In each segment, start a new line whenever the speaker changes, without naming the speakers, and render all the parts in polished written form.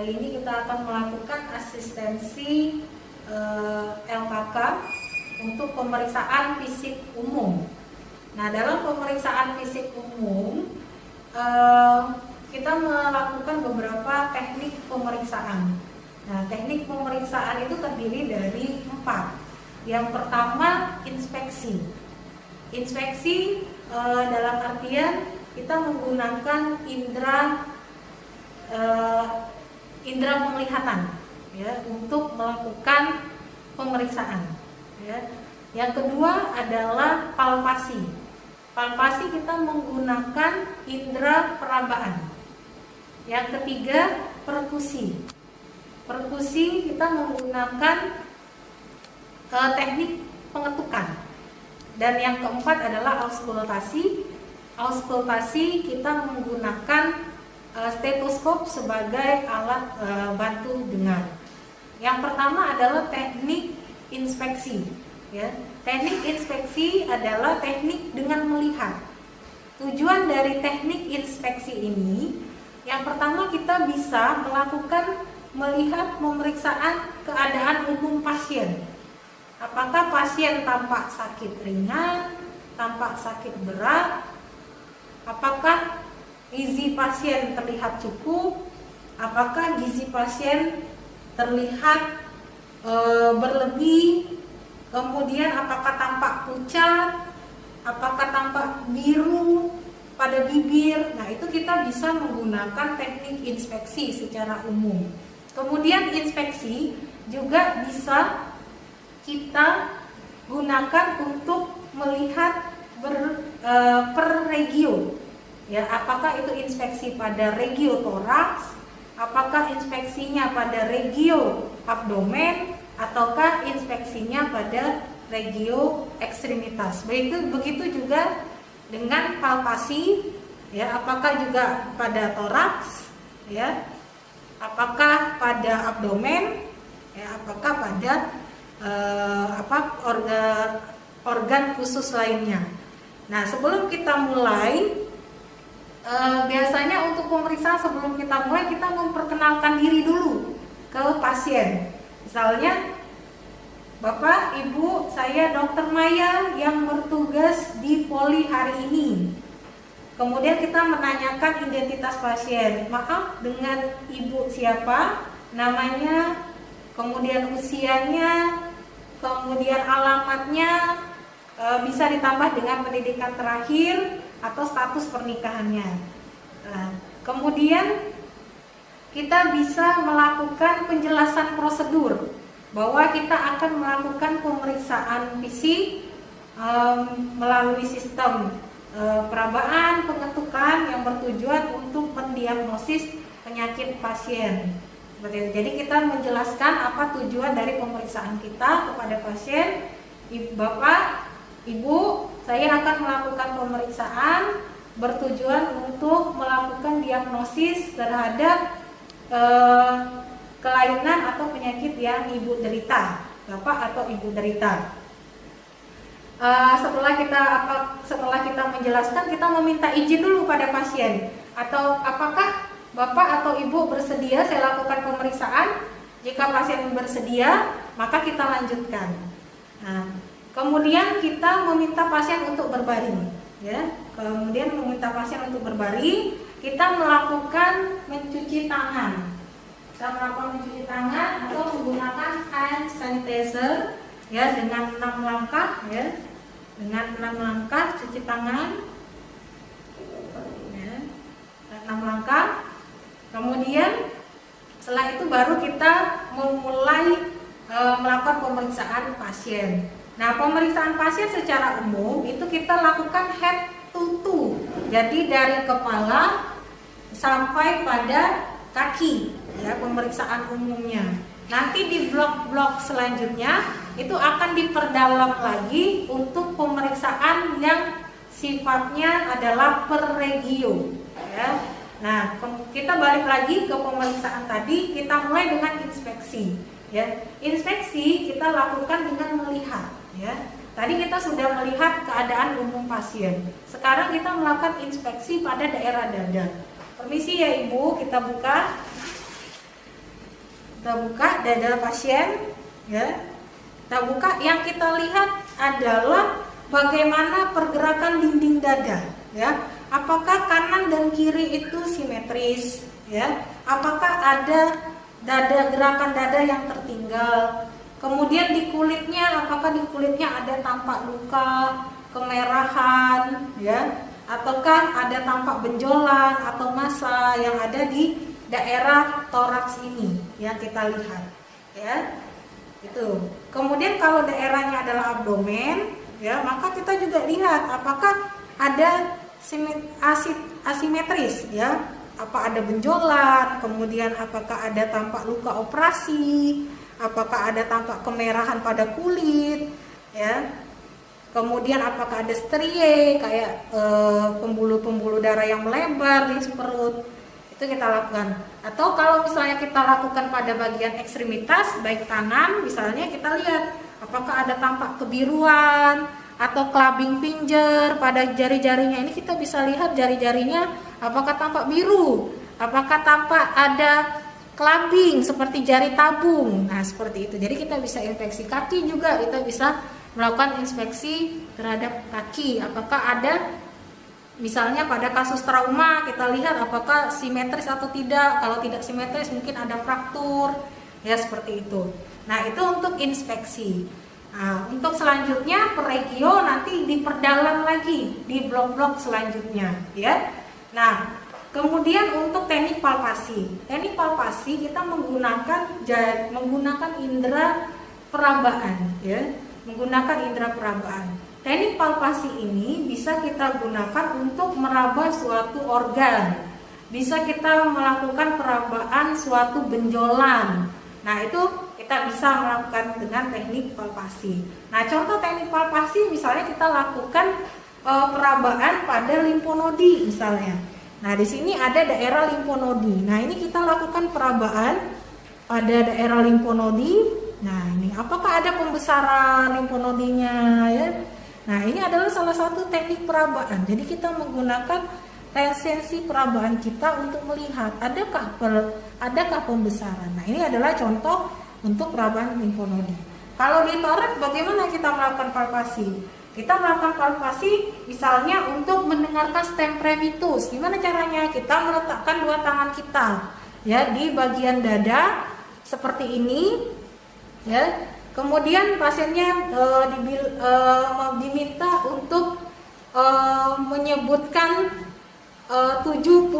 Hari ini kita akan melakukan asistensi LKK untuk pemeriksaan fisik umum. Nah, dalam pemeriksaan fisik umum kita melakukan beberapa teknik pemeriksaan. Nah, teknik pemeriksaan itu terdiri dari 4. Yang pertama, inspeksi. Inspeksi dalam artian kita menggunakan indera penglihatan ya untuk melakukan pemeriksaan ya. Yang kedua adalah palpasi. Palpasi kita menggunakan indera perabaan. Yang ketiga, perkusi. Perkusi kita menggunakan teknik pengetukan. Dan yang keempat adalah auskultasi. Auskultasi kita menggunakan stetoskop sebagai alat bantu dengar. Yang pertama adalah teknik inspeksi. Ya. Teknik inspeksi adalah teknik dengan melihat. Tujuan dari teknik inspeksi ini, yang pertama kita bisa melihat pemeriksaan keadaan umum pasien. Apakah pasien tampak sakit ringan, tampak sakit berat, apakah gizi pasien terlihat cukup, apakah gizi pasien terlihat berlebih, kemudian apakah tampak pucat, apakah tampak biru pada bibir. Nah, itu kita bisa menggunakan teknik inspeksi secara umum. Kemudian inspeksi juga bisa kita gunakan untuk melihat per regio. Ya, apakah itu inspeksi pada regio toraks, apakah inspeksinya pada regio abdomen, ataukah inspeksinya pada regio ekstremitas. Begitu juga dengan palpasi, ya, apakah juga pada toraks, ya, apakah pada abdomen, ya, apakah pada organ khusus lainnya. Nah, sebelum kita mulai, biasanya untuk pemeriksaan sebelum kita mulai kita memperkenalkan diri dulu ke pasien. Misalnya, Bapak, Ibu, saya Dr. Maya yang bertugas di Poli hari ini. Kemudian kita menanyakan identitas pasien. Maaf, dengan Ibu siapa, namanya, kemudian usianya, kemudian alamatnya, bisa ditambah dengan pendidikan terakhir atau status pernikahannya. Nah, kemudian kita bisa melakukan penjelasan prosedur bahwa kita akan melakukan pemeriksaan fisik melalui sistem perabaan, pengetukan yang bertujuan untuk mendiagnosis penyakit pasien. Seperti itu. Jadi kita menjelaskan apa tujuan dari pemeriksaan kita kepada pasien. Bapak, Ibu, saya akan melakukan pemeriksaan bertujuan untuk melakukan diagnosis terhadap kelainan atau penyakit yang Ibu derita, Bapak atau Ibu derita. Setelah kita menjelaskan, kita meminta izin dulu pada pasien. Atau apakah Bapak atau Ibu bersedia saya lakukan pemeriksaan? Jika pasien bersedia, maka kita lanjutkan. Nah, kemudian kita meminta pasien untuk berbaring, ya. Kemudian meminta pasien untuk berbaring, kita melakukan mencuci tangan. Kita melakukan mencuci tangan atau menggunakan hand sanitizer, ya, dengan 6 langkah, ya. Dengan 6 langkah cuci tangan, ya, 6 langkah. Kemudian setelah itu baru kita memulai melakukan pemeriksaan pasien. Nah, pemeriksaan pasien secara umum itu kita lakukan head to toe. Jadi dari kepala sampai pada kaki, ya, pemeriksaan umumnya. Nanti di blok-blok selanjutnya itu akan diperdalam lagi untuk pemeriksaan yang sifatnya adalah per regio, ya. Nah, kita balik lagi ke pemeriksaan tadi, kita mulai dengan inspeksi, ya. Inspeksi kita lakukan dengan melihat, ya. Tadi kita sudah melihat keadaan umum pasien. Sekarang kita melakukan inspeksi pada daerah dada. Permisi ya Ibu, kita buka. Kita buka dada pasien, ya. Kita buka, yang kita lihat adalah bagaimana pergerakan dinding dada, ya. Apakah kanan dan kiri itu simetris, ya? Apakah ada gerakan dada yang tertinggal? Kemudian di kulitnya, apakah di kulitnya ada tampak luka, kemerahan, ya? Ataukah ada tampak benjolan atau massa yang ada di daerah toraks ini yang kita lihat, ya. Itu. Kemudian kalau daerahnya adalah abdomen, ya, maka kita juga lihat apakah ada asimetris, ya. Apa ada benjolan, kemudian apakah ada tampak luka operasi, apakah ada tampak kemerahan pada kulit, ya. Kemudian apakah ada strie kayak pembuluh-pembuluh darah yang melebar di perut. Itu kita lakukan. Atau kalau misalnya kita lakukan pada bagian ekstremitas, baik tangan, misalnya kita lihat apakah ada tampak kebiruan atau clubbing finger pada jari-jarinya. Ini kita bisa lihat jari-jarinya apakah tampak biru, apakah tampak ada clubbing seperti jari tabung. Nah, seperti itu. Jadi kita bisa inspeksi kaki juga, kita bisa melakukan inspeksi terhadap kaki. Apakah ada, misalnya pada kasus trauma, kita lihat apakah simetris atau tidak. Kalau tidak simetris mungkin ada fraktur, ya, seperti itu. Nah, itu untuk inspeksi. Nah, untuk selanjutnya per regio nanti diperdalam lagi di blok-blok selanjutnya, ya. Nah, kemudian untuk teknik palpasi. Teknik palpasi kita menggunakan indera perabaan, ya. Menggunakan indera perabaan. Teknik palpasi ini bisa kita gunakan untuk meraba suatu organ. Bisa kita melakukan perabaan suatu benjolan. Nah, itu kita bisa melakukan dengan teknik palpasi. Nah, contoh teknik palpasi misalnya kita lakukan perabaan pada limfonodi misalnya. Nah, di sini ada daerah limfonodi. Nah, ini kita lakukan perabaan pada daerah limfonodi. Nah, ini apakah ada pembesaran limfonodinya, ya? Nah, ini adalah salah satu teknik perabaan. Jadi kita menggunakan tendensi perabaan kita untuk melihat adakah pembesaran. Nah, ini adalah contoh untuk perabaan limfonodi. Kalau di toraks bagaimana kita melakukan palpasi? Kita melakukan palpasi misalnya untuk mendengarkan stem previtus. Gimana caranya? Kita meletakkan dua tangan kita, ya, di bagian dada seperti ini, ya. Kemudian pasiennya diminta untuk menyebutkan 77.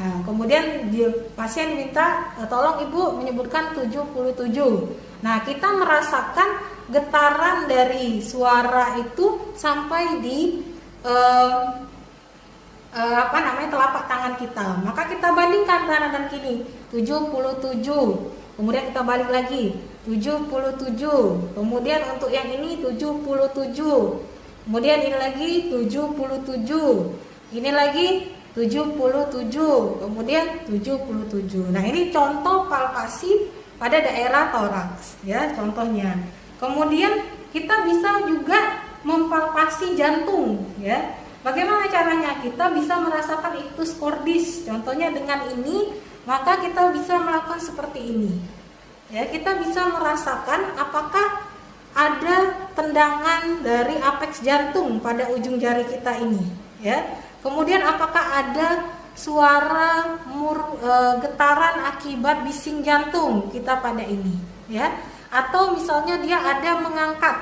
Nah, kemudian pasien diminta tolong ibu menyebutkan 77. Nah, kita merasakan getaran dari suara itu sampai di telapak tangan kita. Maka kita bandingkan kanan dan kiri. 77. Kemudian kita balik lagi 77. Kemudian untuk yang ini 77. Kemudian ini lagi 77. Ini lagi 77. Kemudian 77. Nah, ini contoh palpasi pada daerah toraks, ya, contohnya. Kemudian kita bisa juga mempalpasi jantung, ya. Bagaimana caranya? Kita bisa merasakan ictus cordis. Contohnya dengan ini, maka kita bisa melakukan seperti ini. Ya, kita bisa merasakan apakah ada tendangan dari apeks jantung pada ujung jari kita ini, ya. Kemudian apakah ada suara getaran akibat bising jantung kita pada ini, ya. Atau misalnya dia ada mengangkat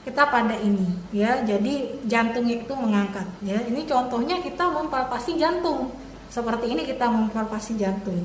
kita pada ini, ya. Jadi jantungnya itu mengangkat, ya. Ini contohnya kita mempalpasi jantung. Seperti ini kita mempalpasi jantung.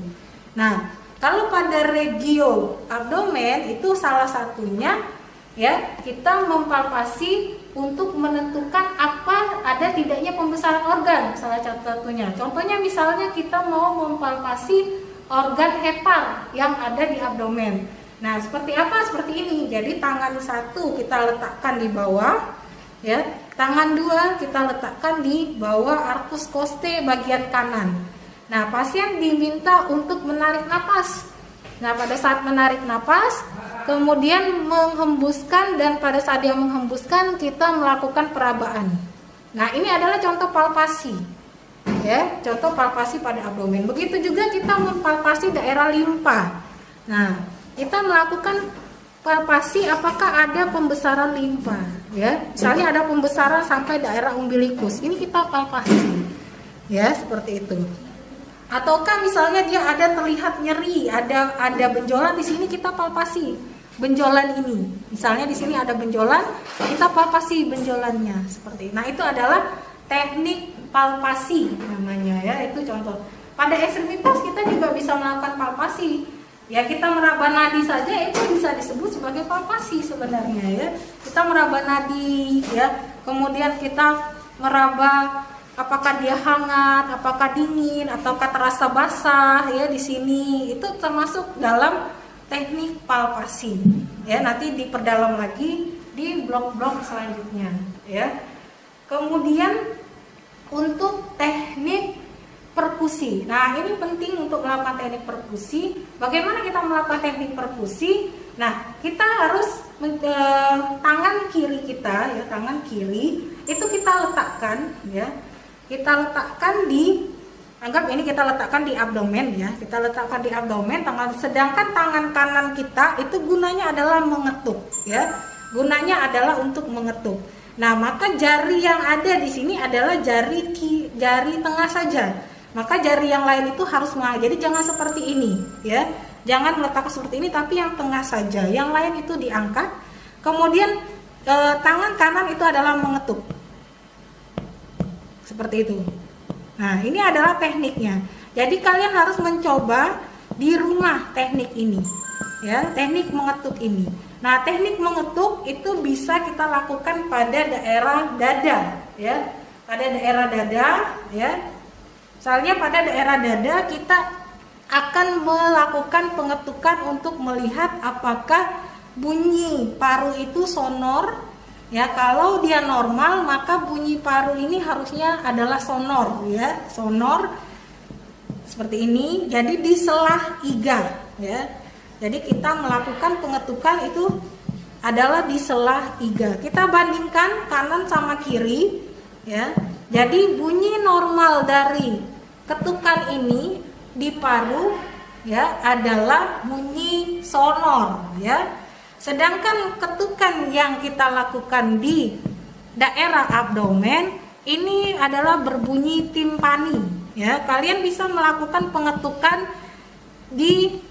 Nah, kalau pada regio abdomen itu salah satunya, ya, kita mempalpasi untuk menentukan apa ada tidaknya pembesaran organ, salah satunya. Contohnya misalnya kita mau mempalpasi organ hepar yang ada di abdomen. Nah, seperti apa? Seperti ini. Jadi tangan satu kita letakkan di bawah, ya. Tangan dua kita letakkan di bawah arcus costae bagian kanan. Nah, pasien diminta untuk menarik napas. Nah, pada saat menarik napas, kemudian menghembuskan, dan pada saat dia menghembuskan kita melakukan perabaan. Nah, ini adalah contoh palpasi, ya, contoh palpasi pada abdomen. Begitu juga kita mempalpasi daerah limpa. Nah, kita melakukan palpasi apakah ada pembesaran limfa, ya. Misalnya ada pembesaran sampai daerah umbilikus, ini kita palpasi, ya, seperti itu. Ataukah misalnya dia ada terlihat nyeri, ada benjolan di sini, kita palpasi benjolan ini. Misalnya di sini ada benjolan, kita palpasi benjolannya seperti ini. Nah, itu adalah teknik palpasi namanya, ya. Itu contoh. Pada ekstremitas kita juga bisa melakukan palpasi. Ya, kita meraba nadi saja itu bisa disebut sebagai palpasi sebenarnya, ya. Kita meraba nadi, ya. Kemudian kita meraba apakah dia hangat, apakah dingin, ataukah terasa basah, ya, di sini. Itu termasuk dalam teknik palpasi. Ya, nanti diperdalam lagi di blok-blok selanjutnya, ya. Kemudian untuk teknik perkusi. Nah, ini penting untuk melakukan teknik perkusi. Bagaimana kita melakukan teknik perkusi? Nah, kita harus tangan kiri kita, ya, tangan kiri itu kita letakkan, ya. Kita letakkan di, anggap ini kita letakkan di abdomen, ya. Kita letakkan di abdomen, sedangkan tangan kanan kita itu gunanya adalah mengetuk, ya. Gunanya adalah untuk mengetuk. Nah, maka jari yang ada di sini adalah jari tengah saja. Maka jari yang lain itu harus jadi jangan seperti ini, ya. Jangan meletakkan seperti ini, tapi yang tengah saja. Yang lain itu diangkat. Kemudian tangan kanan itu adalah mengetuk. Seperti itu. Nah, ini adalah tekniknya. Jadi kalian harus mencoba di rumah teknik ini, ya, teknik mengetuk ini. Nah, teknik mengetuk itu bisa kita lakukan pada daerah dada, ya. Pada daerah dada, ya. Misalnya pada daerah dada kita akan melakukan pengetukan untuk melihat apakah bunyi paru itu sonor, ya. Kalau dia normal maka bunyi paru ini harusnya adalah sonor, ya, sonor seperti ini. Jadi di selah iga, ya. Jadi kita melakukan pengetukan itu adalah di selah iga. Kita bandingkan kanan sama kiri, ya. Jadi bunyi normal dari ketukan ini di paru, ya, adalah bunyi sonor, ya. Sedangkan ketukan yang kita lakukan di daerah abdomen ini adalah berbunyi timpani, ya. Kalian bisa melakukan pengetukan di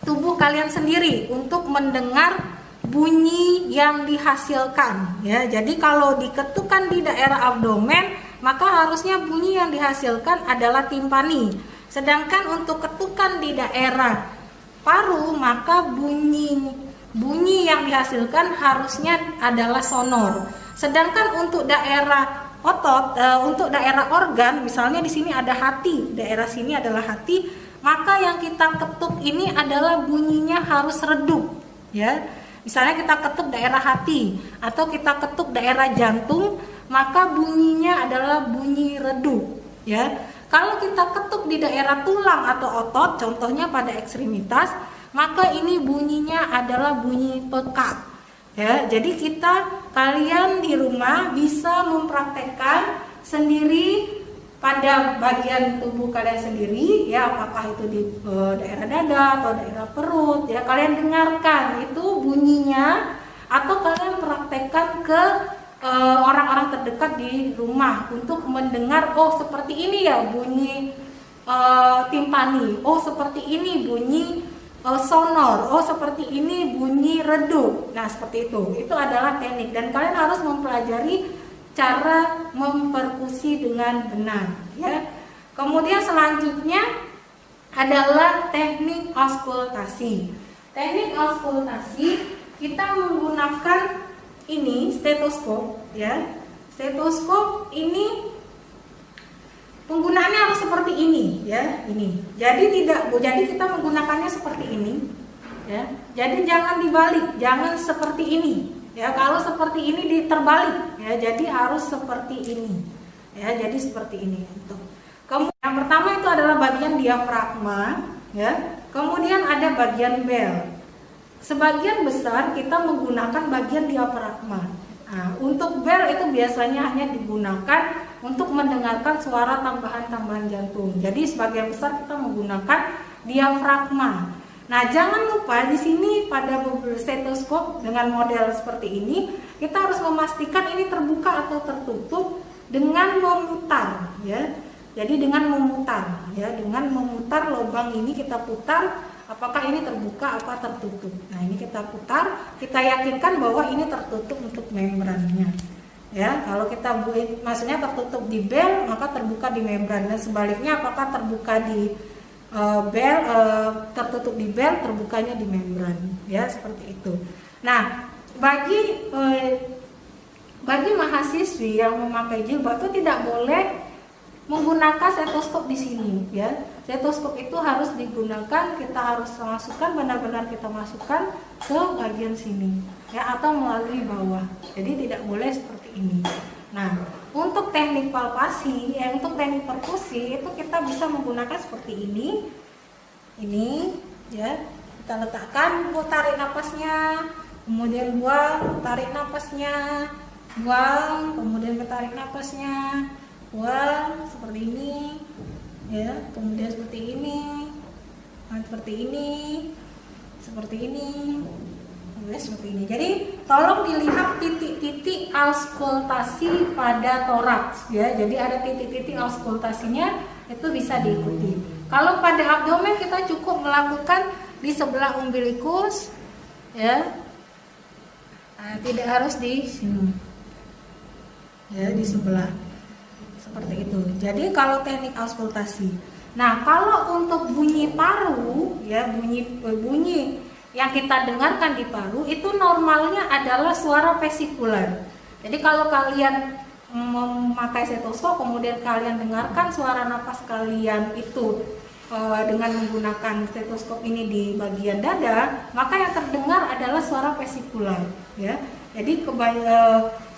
tubuh kalian sendiri untuk mendengar bunyi yang dihasilkan, ya. Jadi kalau diketukan di daerah abdomen, maka harusnya bunyi yang dihasilkan adalah timpani. Sedangkan untuk ketukan di daerah paru, maka bunyi yang dihasilkan harusnya adalah sonor. Sedangkan untuk daerah otot, untuk daerah organ, misalnya di sini ada hati, daerah sini adalah hati, maka yang kita ketuk ini adalah bunyinya harus redup, ya. Misalnya kita ketuk daerah hati atau kita ketuk daerah jantung, maka bunyinya adalah bunyi redup, ya. Kalau kita ketuk di daerah tulang atau otot, contohnya pada ekstremitas, maka ini bunyinya adalah bunyi pekat, ya. Jadi kalian di rumah bisa mempraktekkan sendiri pada bagian tubuh kalian sendiri, ya, apakah itu di daerah dada atau daerah perut, ya. Kalian dengarkan itu bunyinya, atau kalian praktekkan ke orang-orang terdekat di rumah untuk mendengar, oh seperti ini ya bunyi timpani, oh seperti ini bunyi sonor, oh seperti ini bunyi redup. Nah, seperti itu adalah teknik, dan kalian harus mempelajari cara memperkusi dengan benar, ya. Kemudian selanjutnya adalah teknik auskultasi. Teknik auskultasi kita menggunakan ini stetoskop, ya. Stetoskop ini penggunaannya harus seperti ini, ya, ini. Jadi kita menggunakannya seperti ini, ya. Jadi jangan dibalik, jangan seperti ini. Ya, kalau seperti ini terbalik, ya, jadi harus seperti ini, ya, jadi seperti ini. Kemudian yang pertama itu adalah bagian diafragma, ya. Kemudian ada bagian bel. Sebagian besar kita menggunakan bagian diafragma. Nah, untuk bel itu biasanya hanya digunakan untuk mendengarkan suara tambahan-tambahan jantung. Jadi sebagian besar kita menggunakan diafragma. Nah, jangan lupa di sini pada stetoskop dengan model seperti ini, kita harus memastikan ini terbuka atau tertutup dengan memutar, ya. Jadi dengan memutar, ya, dengan memutar lubang ini kita putar, apakah ini terbuka apa tertutup. Nah, ini kita putar, kita yakinkan bahwa ini tertutup untuk membrannya. Ya, kalau kita maksudnya tertutup di bel, maka terbuka di membran, dan sebaliknya apakah terbuka di tertutup di bel, terbukanya di membran, ya, seperti itu. Nah, bagi mahasiswi yang memakai jilbab itu tidak boleh menggunakan stetoskop di sini, ya. Stetoskop itu harus digunakan, kita harus masukkan, benar-benar kita masukkan ke bagian sini, ya, atau melalui bawah. Jadi tidak boleh seperti ini. Nah, untuk teknik palpasi, untuk teknik perkusi itu kita bisa menggunakan seperti ini, ya, kita letakkan, tarik napasnya, kemudian buang, tarik napasnya, buang, kemudian tarik napasnya, buang, seperti ini, ya, kemudian seperti ini, seperti ini, seperti ini. Seperti ini. Jadi tolong dilihat titik-titik auskultasi pada toraks, ya. Jadi ada titik-titik auskultasinya, itu bisa diikuti. Kalau pada abdomen kita cukup melakukan di sebelah umbilikus, ya. Nah, tidak harus di sini, ya, di sebelah seperti itu. Jadi kalau teknik auskultasi. Nah, kalau untuk bunyi paru, ya, bunyi yang kita dengarkan di paru itu normalnya adalah suara vesikular. Jadi kalau kalian memakai stetoskop kemudian kalian dengarkan suara napas kalian itu dengan menggunakan stetoskop ini di bagian dada, maka yang terdengar adalah suara vesikular, ya. Jadi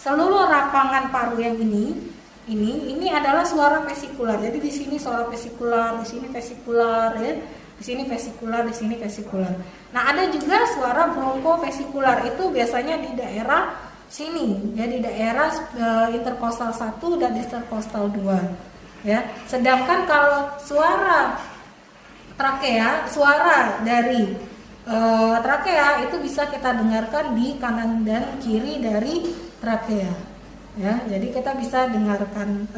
seluruh rapangan paru yang ini adalah suara vesikular. Jadi di sini suara vesikular, di sini vesikular, ya. Di sini vesikular, di sini vesikular. Nah, ada juga suara bronkofesikular, itu biasanya di daerah sini, ya, di daerah interkostal 1 dan interkostal 2, ya. Sedangkan kalau suara trakea, suara dari trakea itu bisa kita dengarkan di kanan dan kiri dari trakea, ya. Jadi kita bisa dengarkan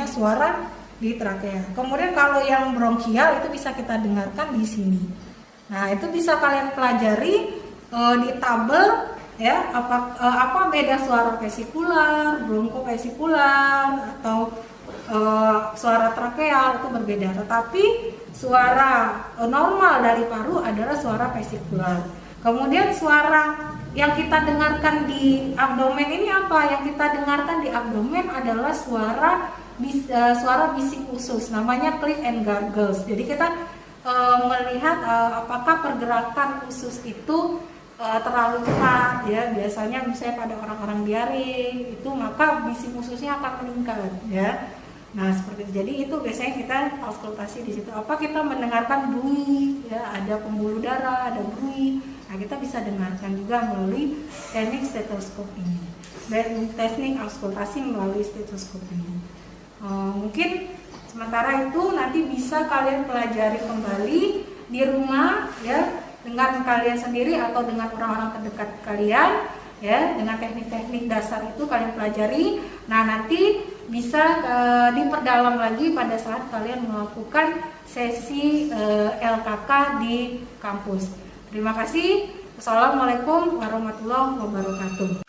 suara di trakea. Kemudian kalau yang bronkial itu bisa kita dengarkan di sini. Nah, itu bisa kalian pelajari di tabel, ya, apa beda suara vesikular, bronkofesikular atau suara trakeal itu berbeda. Tetapi suara normal dari paru adalah suara vesikular. Kemudian suara yang kita dengarkan di abdomen ini apa? Yang kita dengarkan di abdomen adalah suara bising usus, namanya click and gargles. Jadi kita melihat apakah pergerakan usus itu terlalu cepat, ya. Biasanya misalnya pada orang-orang diare itu, maka bising ususnya akan meningkat, ya. Nah, seperti itu. Jadi itu biasanya kita auskultasi di situ. Apa kita mendengarkan bunyi, ya, ada pembuluh darah, ada bunyi. Nah, kita bisa dengarkan juga melalui teknik stetoskop ini. Dan teknik auskultasi melalui stetoskop ini. Mungkin sementara itu nanti bisa kalian pelajari kembali di rumah, ya, dengan kalian sendiri atau dengan orang-orang terdekat kalian, ya, dengan teknik-teknik dasar itu kalian pelajari. Nah, nanti bisa diperdalam lagi pada saat kalian melakukan sesi LKK di kampus. Terima kasih. Assalamualaikum warahmatullahi wabarakatuh.